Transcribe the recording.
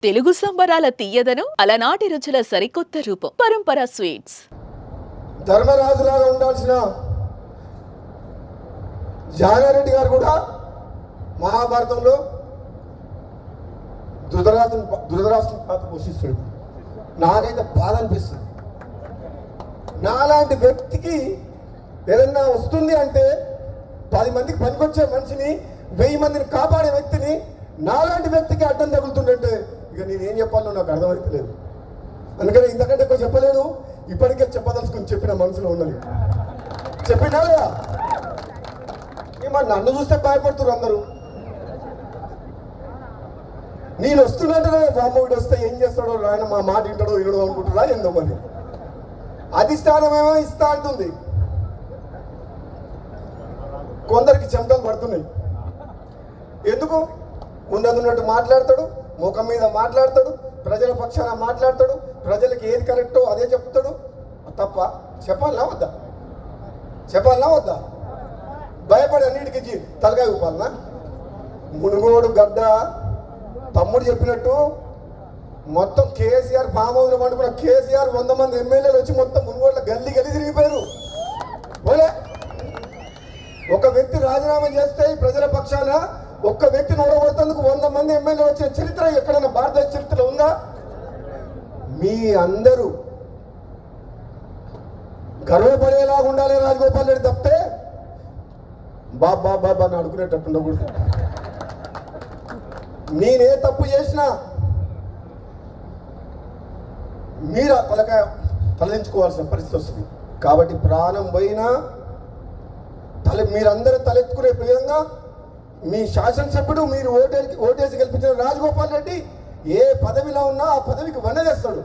తెలుగు సంబరాల తీయదను అలనాటి రుచుల సరికొత్త రూపం పరంపర స్వీట్స్. ధర్మరాజులాగా ఉండాల్సిన జానారెడ్డి గారు కూడా మహాభారతంలో ధృతరాష్ట్రం పాత్ర పోషిస్తాడు. నాకైతే బాధ అనిపిస్తుంది. నాలాంటి వ్యక్తికి ఏదన్నా వస్తుంది అంటే 10 మందికి పనికొచ్చే మనిషిని 1000 మందిని కాపాడే వ్యక్తిని నాలాంటి వ్యక్తికి అడ్డం తగులుతుందంటే ఇక నేనేం చెప్పాలో నాకు అర్థమైతలేదు. అందుకని ఇంతకంటే ఎక్కువ చెప్పలేను. ఇప్పటికే చెప్పదలుచుకుని చెప్పిన మనసులో ఉన్నది చెప్పినా లేదా. మరి నన్ను చూస్తే భయపడుతున్నారు అందరూ. నేను వస్తున్నట్టుగా బామ్మోడు వస్తే ఏం చేస్తాడో ఆయన మా మాట వింటాడో వినడో అనుకుంటున్నా ఏందో. మరి అధిష్టానమేమో ఇస్తా అంటుంది, కొందరికి చెమటలు పడుతున్నాయి. ఎందుకు? ఉన్నట్టు మాట్లాడతాడు, ముఖం మీద మాట్లాడతాడు, ప్రజల పక్షాన మాట్లాడతాడు, ప్రజలకు ఏది కరెక్టో అదే చెప్తాడు. తప్ప చెప్పాలనా వద్దా? చెప్పాలనా వద్దా? భయపడి అన్నిటికీ తలకాయ ఊపాలనా? మునుగోడు గడ్డ తమ్ముడు చెప్పినట్టు మొత్తం కేసీఆర్ ఫామ్ హౌస్లో పండుకున్న కేసీఆర్ 100 మంది ఎమ్మెల్యేలు వచ్చి మొత్తం మునుగోడులో గల్లీ తిరిగిపోయారు. పోలే ఒక వ్యక్తి రాజీనామా చేస్తే ప్రజల పక్షాన ఒక్క వ్యక్తిని ఓడగొట్టేందుకు 100 మంది ఎమ్మెల్యేలు వచ్చిన చరిత్ర ఎక్కడైనా భారతదేశ చరిత్రలో ఉందా? మీ అందరూ గర్వపడేలాగా ఉండాలి రాజగోపాల్ రెడ్డి తప్పితే బాబా బాబా అని అడుగునేటట్టు ఉండకూడదు. నేనే తప్పు చేసినా మీరు తలదించుకోవాల్సిన పరిస్థితి వస్తుంది. కాబట్టి ప్రాణం పోయినా మీరందరూ తలెత్తుకునే విధంగా మీ శాసనసభ్యుడు మీరు ఓటేసి గెలిపించిన రాజగోపాల్ రెడ్డి ఏ పదవిలో ఉన్నా ఆ పదవికి వన్నదేస్తాడు.